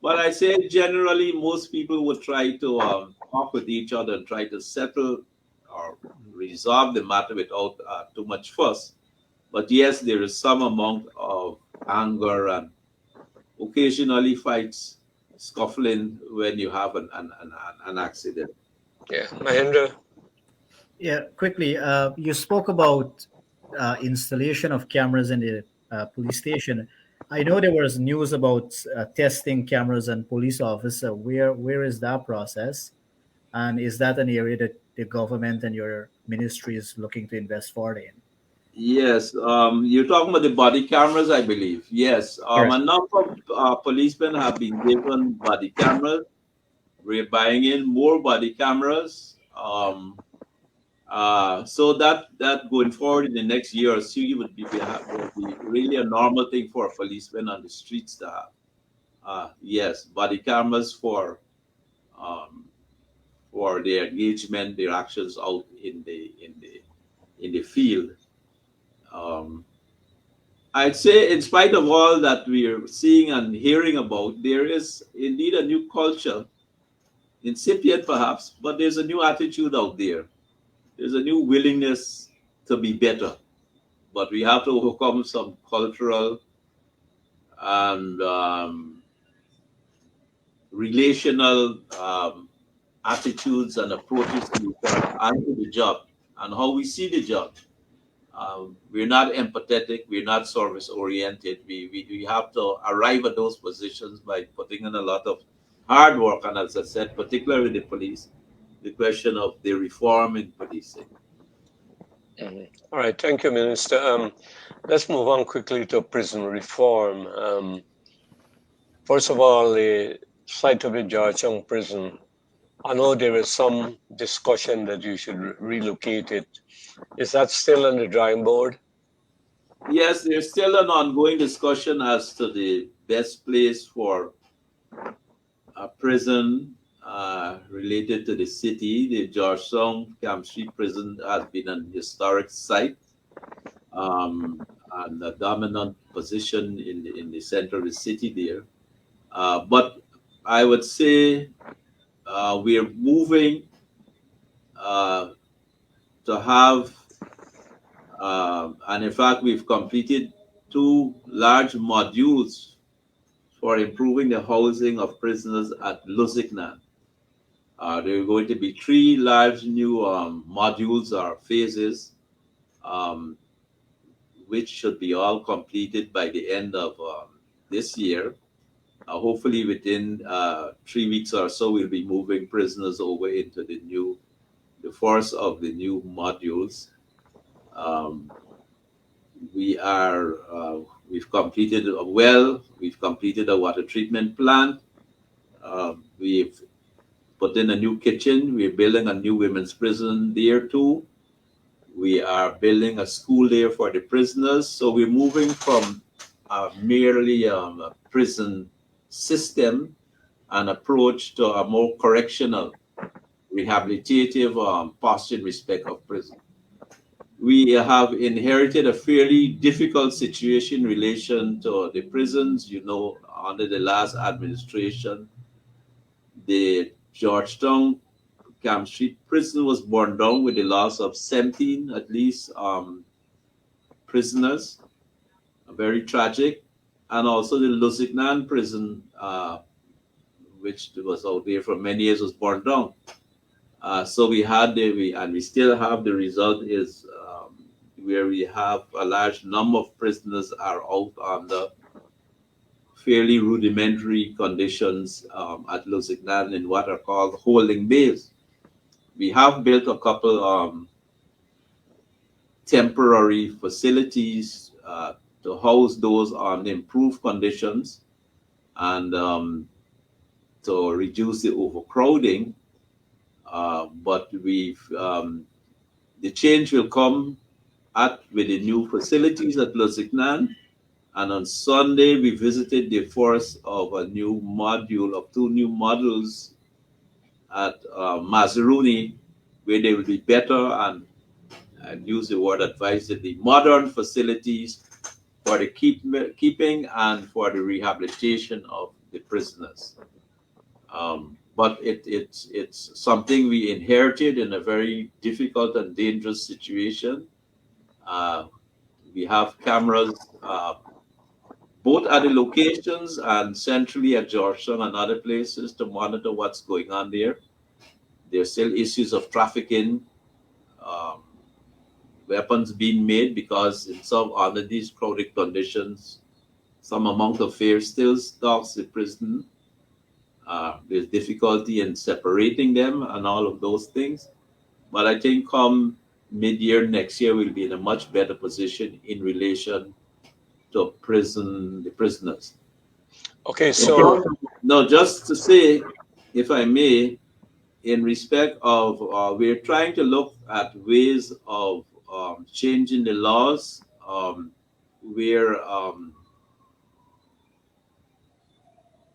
But I say generally, most people would try to talk with each other and try to settle or resolve the matter without too much fuss. But yes, there is some amount of anger and occasionally fights, scuffling when you have an accident. Yeah, Mahindra. Yeah, quickly, you spoke about installation of cameras in the police station. I know there was news about testing cameras and police officer. Where is that process? And is that an area that the government and your ministry is looking to invest further in? Yes, you're talking about the body cameras, I believe. Yes, Correct. a number of policemen have been given body cameras. We're buying in more body cameras. So that going forward in the next year or two will be really a normal thing for a policeman on the streets to have. Yes, body cameras um, for their engagement, their actions out in the field. Um, I'd say, in spite of all that we're seeing and hearing about, there is indeed a new culture, incipient perhaps, but there's a new attitude out there. There's a new willingness to be better, but we have to overcome some cultural and relational attitudes and approaches to each other and to the job and how we see the job. We're not empathetic. We're not service oriented. We have to arrive at those positions by putting in a lot of hard work. And as I said, particularly the police, the question of the reform in policing. All right, thank you, Minister. Let's move on quickly to prison reform. First of all, the site of the Georgetown prison. I know there is some discussion that you should relocate it. Is that still on the drawing board? Yes, there's still an ongoing discussion as to the best place for a prison related to the city. The Georgetown Camp Street prison has been an historic site and a dominant position in the center of the city there. But I would say we're moving to have, and in fact, we've completed 2 large modules for improving the housing of prisoners at Lusignan. There are going to be 3 large new modules or phases, which should be all completed by the end of this year. Hopefully within 3 weeks or so, we'll be moving prisoners over into the first of the new modules. We've completed a well, we've completed a water treatment plant, we've put in a new kitchen, we're building a new women's prison there too. We are building a school there for the prisoners. So we're moving from merely a prison system and approach to a more correctional, rehabilitative posture in respect of prison. We have inherited a fairly difficult situation in relation to the prisons. You know, under the last administration, the Georgetown Camp Street prison was burned down with the loss of 17, at least, prisoners. Very tragic. And also the Lusignan prison, which was out there for many years, was burned down. So we had and we still have, the result is where we have a large number of prisoners are out under fairly rudimentary conditions at Lusignan in what are called holding bays. We have built a couple temporary facilities to house those on improved conditions and to reduce the overcrowding. But the change will come with the new facilities at Lusignan. And on Sunday, we visited the first of a new module, of 2 new modules at Mazaruni, where they will be better and use the word advisedly, modern facilities for the keeping and for the rehabilitation of the prisoners. But it's something we inherited in a very difficult and dangerous situation. We have cameras both at the locations and centrally at Georgetown and other places to monitor what's going on there. There are still issues of trafficking, weapons being made, because in some under these crowded conditions, some amount of fear still stalks the prison. There's difficulty in separating them and all of those things. But I think come mid-year next year, we'll be in a much better position in relation to the prisoners. Okay, so... No, just to say, if I may, in respect of, we're trying to look at ways of changing the laws where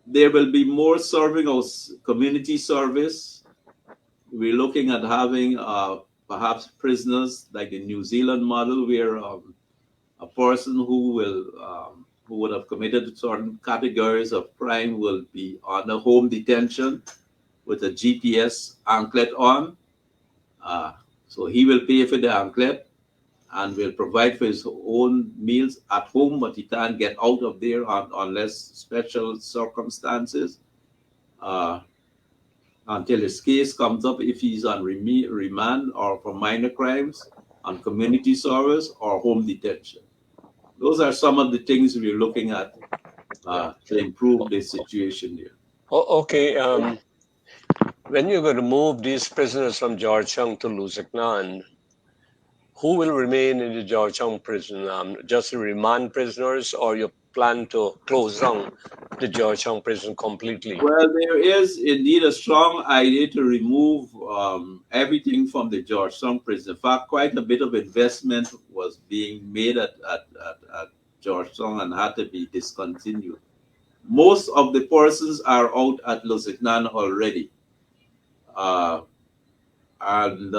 there will be more serving of community service. We're looking at having perhaps prisoners like the New Zealand model, where a person who would have committed certain categories of crime will be on a home detention with a GPS anklet on. So he will pay for the anklet and will provide for his own meals at home, but he can't get out of there unless special circumstances until his case comes up, if he's on remand or for minor crimes, on community service or home detention. Those are some of the things we're looking at Yeah. to improve the situation there. Okay. When you're going to move these prisoners from Georgetown to Lusignan, who will remain in the Georgetown prison? Just the remand prisoners, or you plan to close down the Georgetown prison completely? Well, there is indeed a strong idea to remove everything from the Georgetown prison. In fact, quite a bit of investment was being made at Georgetown and had to be discontinued. Most of the persons are out at Lusignan already. Uh, and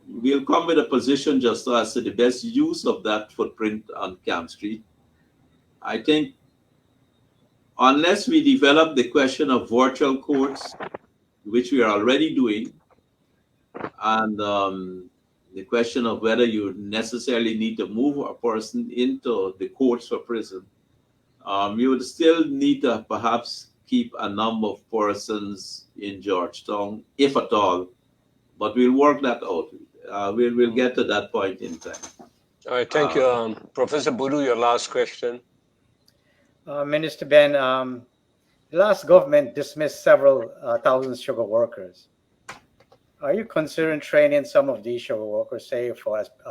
we'll come with a position just as to the best use of that footprint on Camp Street. I think unless we develop the question of virtual courts, which we are already doing, and the question of whether you necessarily need to move a person into the courts for prison, you would still need to perhaps keep a number of persons in Georgetown, if at all, but we'll work that out. We'll get to that point in time. All right, thank you. Professor Boodoo, your last question. Minister Ben, the last government dismissed several thousand sugar workers. Are you considering training some of these sugar workers, say,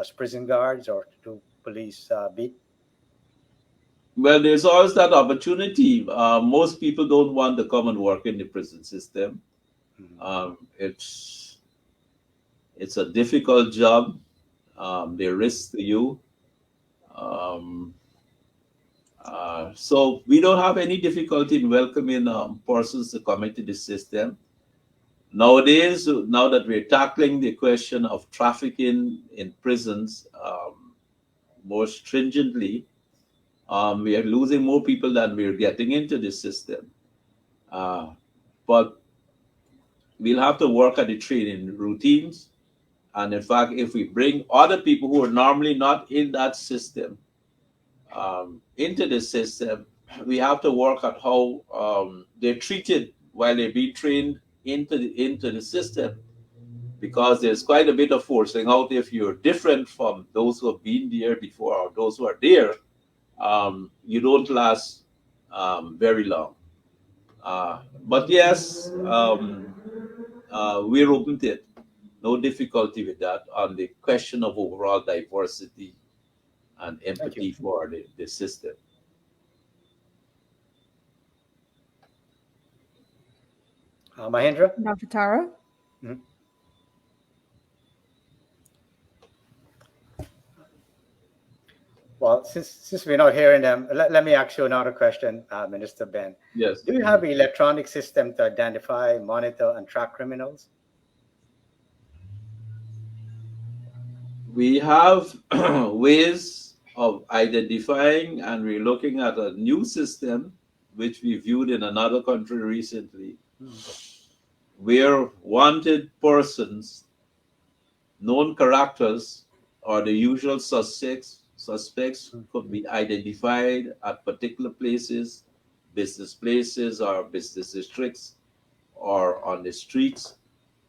as prison guards or to do police beat? Well, there's always that opportunity. Most people don't want to come and work in the prison system. It's a difficult job. They risk to you. So we don't have any difficulty in welcoming persons to come into the system. Nowadays, now that we're tackling the question of trafficking in prisons more stringently, we are losing more people than we're getting into the system. But we'll have to work at the training routines. And in fact, if we bring other people who are normally not in that system into the system, we have to work at how they're treated while they're being trained into the system, because there's quite a bit of forcing out. If you're different from those who have been there before or those who are there, you don't last very long. But yes, we're open to it. No difficulty with that on the question of overall diversity and empathy for the system. Mahendra? Dr. Tara? Mhm. Well, since we're not hearing them, let me ask you another question, Minister Ben. Yes. Do you have an electronic system to identify, monitor, and track criminals? We have ways of identifying, and we're looking at a new system which we viewed in another country recently, where wanted persons, known characters, or the usual suspects could be identified at particular places, business places or business districts, or on the streets,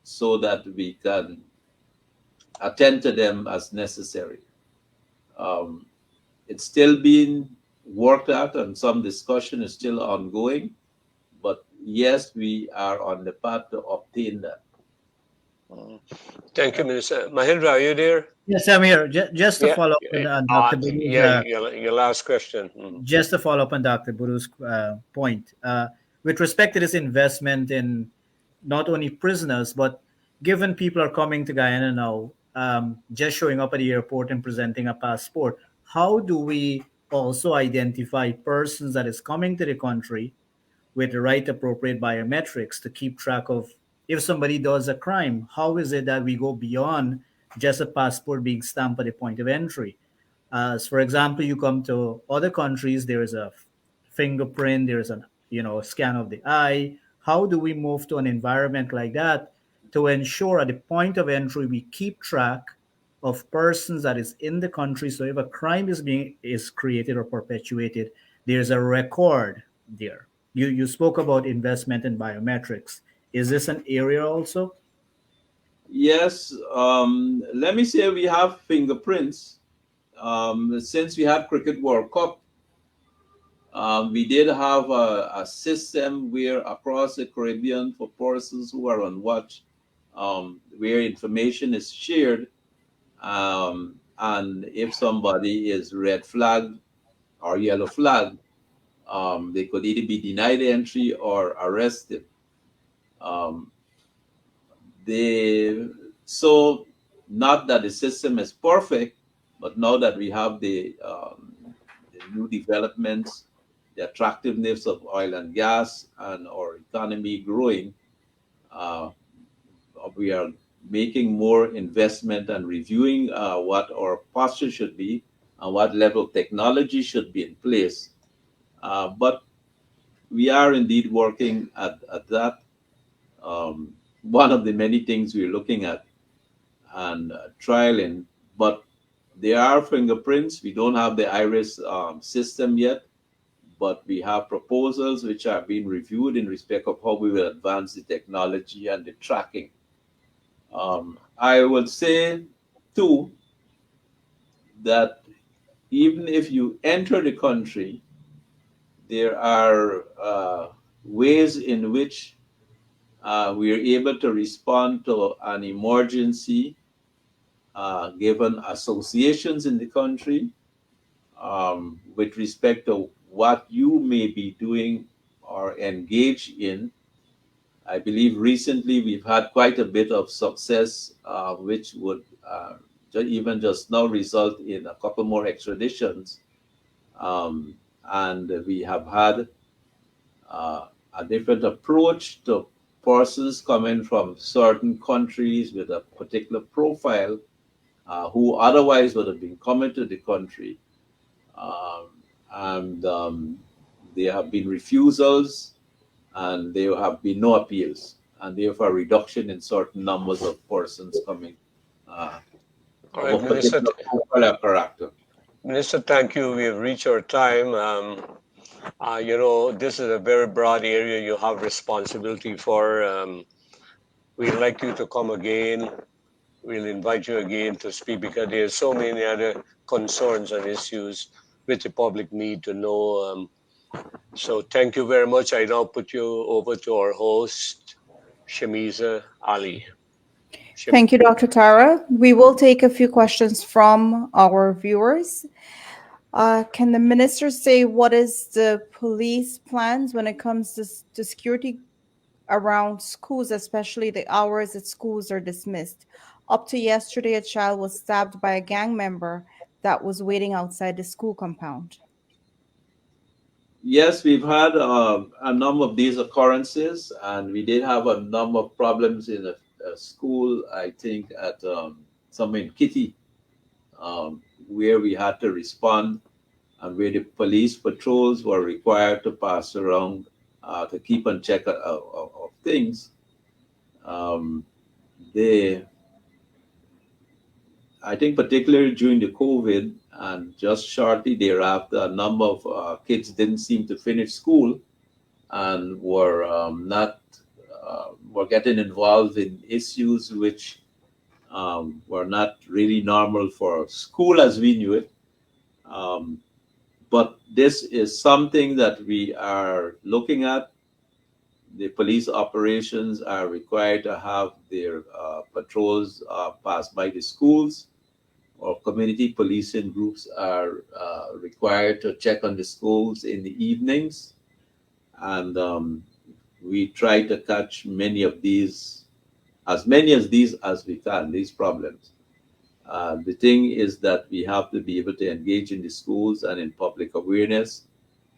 so that we can attend to them as necessary. It's still being worked out, and some discussion is still ongoing. But yes, we are on the path to obtain that. Thank you, Minister. Mahendra, are you there? Yes, I'm here. Just to follow up on Dr. Boodoo's, your last question. just to follow up on Dr. Boodoo's point, with respect to this investment in not only prisoners, but given people are coming to Guyana now, just showing up at the airport and presenting a passport, how do we also identify persons that is coming to the country with the right appropriate biometrics to keep track of if somebody does a crime? How is it that we go beyond just a passport being stamped at the point of entry? As for example, you come to other countries, there is a fingerprint, there is a scan of the eye. How do we move to an environment like that to ensure at the point of entry we keep track of persons that is in the country? So if a crime is created or perpetuated, there's a record there. You spoke about investment in biometrics. Is this an area also? Yes, let me say we have fingerprints. Since we had Cricket World Cup, we did have a system where across the Caribbean for persons who are on watch, where information is shared, and if somebody is red flag or yellow flag, they could either be denied entry or arrested. Um, they so not that the system is perfect, but now that we have the new developments, the attractiveness of oil and gas, and our economy growing, uh, we are making more investment and reviewing what our posture should be and what level of technology should be in place. But we are indeed working at that. Um, One of the many things we're looking at and trialing, but there are fingerprints. We don't have the iris system yet, but we have proposals which are being reviewed in respect of how we will advance the technology and the tracking. I would say, too, that even if you enter the country, there are ways in which we are able to respond to an emergency given associations in the country with respect to what you may be doing or engage in. I believe recently we've had quite a bit of success, which would even just now result in a couple more extraditions. Um, and we have had a different approach to persons coming from certain countries with a particular profile who otherwise would have been coming to the country. Um, and there have been refusals and there have been no appeals, and therefore a reduction in certain numbers of persons coming All of right, a particular profile or character. Minister, thank you. We have reached our time. This is a very broad area you have responsibility for. We'd like you to come again. We'll invite you again to speak because there's so many other concerns and issues which the public need to know. So thank you very much. I now put you over to our host, Shamiza Ali. Thank you, Dr. Tara. We will take a few questions from our viewers. Can the minister say what is the police plans when it comes to security around schools, especially the hours that schools are dismissed? Up to yesterday, a child was stabbed by a gang member that was waiting outside the school compound. Yes, we've had a number of these occurrences, and we did have a number of problems in a school, I think, at somewhere in Kitty, where we had to respond and where the police patrols were required to pass around to keep on check of things. Um, they, I think, particularly during the COVID and just shortly thereafter, a number of kids didn't seem to finish school and were not were getting involved in issues which were not really normal for school as we knew it. Um, but this is something that we are looking at. The police operations are required to have their patrols pass by the schools, or community policing groups are required to check on the schools in the evenings. And we try to catch many of these as we can, these problems. The thing is that we have to be able to engage in the schools and in public awareness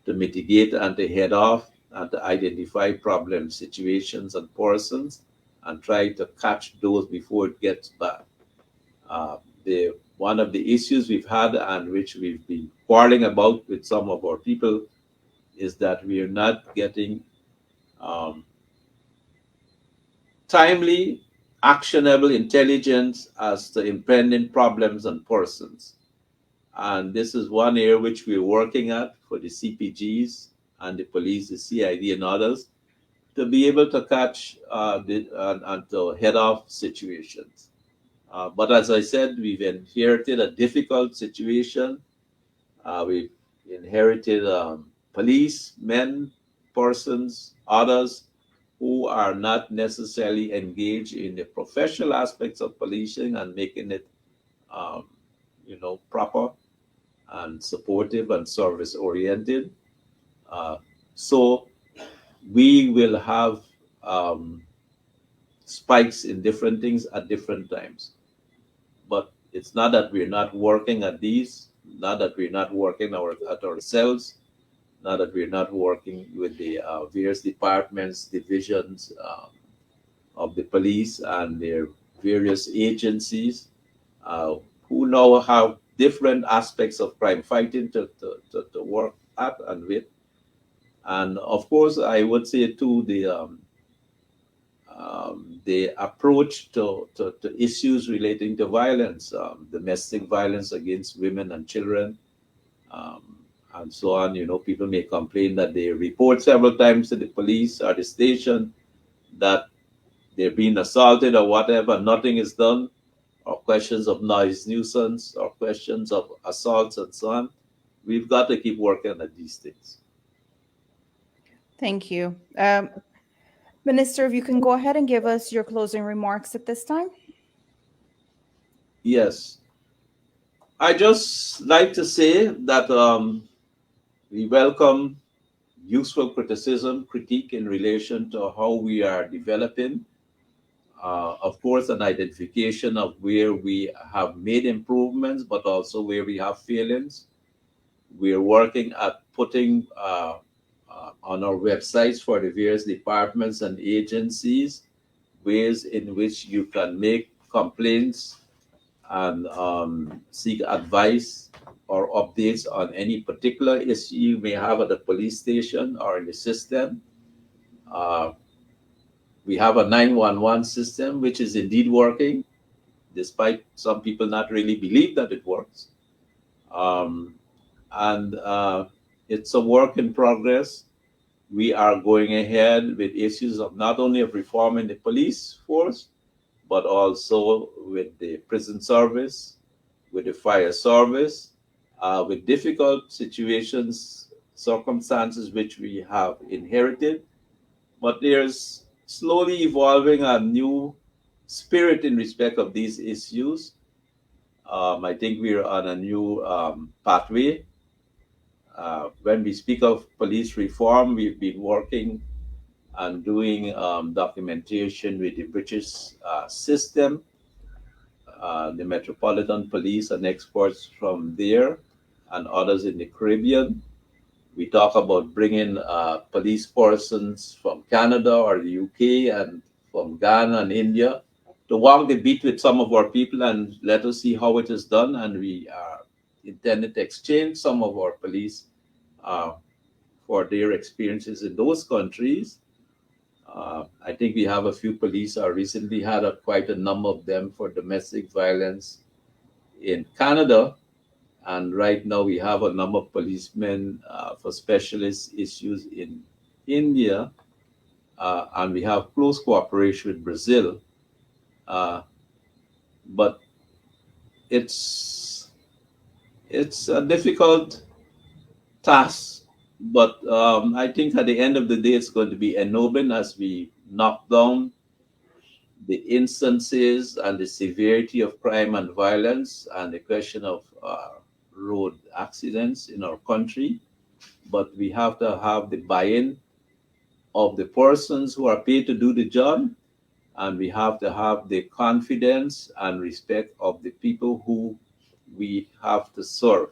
to mitigate and to head off and to identify problem situations and persons and try to catch those before it gets bad. One of the issues we've had and which we've been quarreling about with some of our people is that we are not getting um, timely, actionable intelligence as to impending problems and persons. And this is one area which we're working at for the CPGs and the police, the CID, and others, to be able to catch and to head off situations. But as I said, we've inherited a difficult situation. We've inherited policemen, persons, others who are not necessarily engaged in the professional aspects of policing and making it, um, proper and supportive and service oriented. Uh, so we will have um, spikes in different things at different times. But it's not that we're not working at these, not that we're not working at ourselves, not that we're not working with the various departments, divisions of the police and their various agencies uh, who now have different aspects of crime fighting to work at and with. And of course, I would say too, the approach to issues relating to violence, domestic violence against women and children, um, and so on. People may complain that they report several times to the police or the station that they're being assaulted or whatever, nothing is done, or questions of noise nuisance, or questions of assaults and so on. We've got to keep working at these things. Thank you. Minister, if you can go ahead and give us your closing remarks at this time. Yes. I just like to say that we welcome useful criticism, critique in relation to how we are developing. Of course, an identification of where we have made improvements, but also where we have failings. We're working at putting on our websites for the various departments and agencies ways in which you can make complaints and seek advice or updates on any particular issue you may have at the police station or in the system. Uh, we have a 911 system, which is indeed working, despite some people not really believe that it works. Um, and it's a work in progress. We are going ahead with issues of not only of reforming the police force, but also with the prison service, with the fire service, with difficult situations, circumstances which we have inherited. But there's slowly evolving a new spirit in respect of these issues. I think we're on a new pathway. When we speak of police reform, we've been working and doing documentation with the British system, the Metropolitan Police and experts from there, and others in the Caribbean. We talk about bringing police persons from Canada or the UK and from Ghana and India to walk the beat with some of our people and let us see how it is done. And we are intended to exchange some of our police uh, for their experiences in those countries. I think we have a few police. I recently had quite a number of them for domestic violence in Canada. And right now we have a number of policemen for specialist issues in India. And we have close cooperation with Brazil. But it's a difficult task. But I think at the end of the day, it's going to be ennobling as we knock down the instances and the severity of crime and violence and the question of road accidents in our country. But we have to have the buy-in of the persons who are paid to do the job, and we have to have the confidence and respect of the people who we have to serve.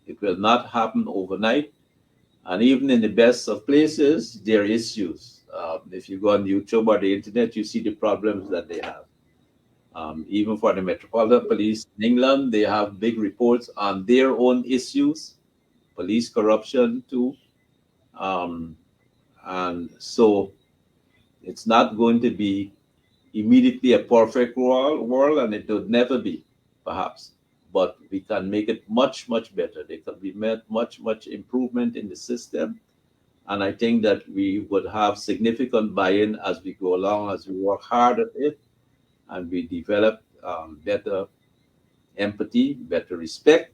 It will not happen overnight. And even in the best of places, there are issues. If you go on YouTube or the internet, you see the problems that they have. Even for the Metropolitan Police in England, they have big reports on their own issues, police corruption too. Um, and so it's not going to be immediately a perfect world, and it would never be, perhaps. But we can make it much, much better. There can be much, much improvement in the system. And I think that we would have significant buy-in as we go along, as we work hard at it, and we develop better empathy, better respect,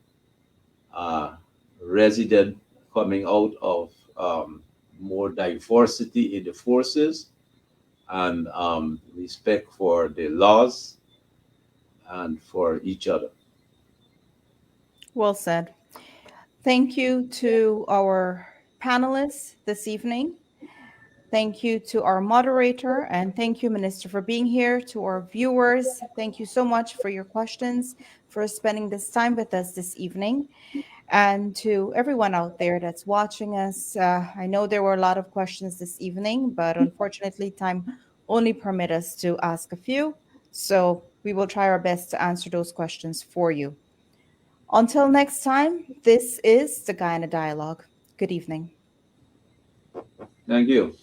uh, resident coming out of more diversity in the forces, and respect for the laws and for each other. Well said. Thank you to our panelists this evening. Thank you to our moderator, and thank you, Minister, for being here. To our viewers, thank you so much for your questions, for spending this time with us this evening. And to everyone out there that's watching us, I know there were a lot of questions this evening, but unfortunately, time only permit us to ask a few. So we will try our best to answer those questions for you. Until next time, this is the Guyana Dialogue. Good evening. Thank you.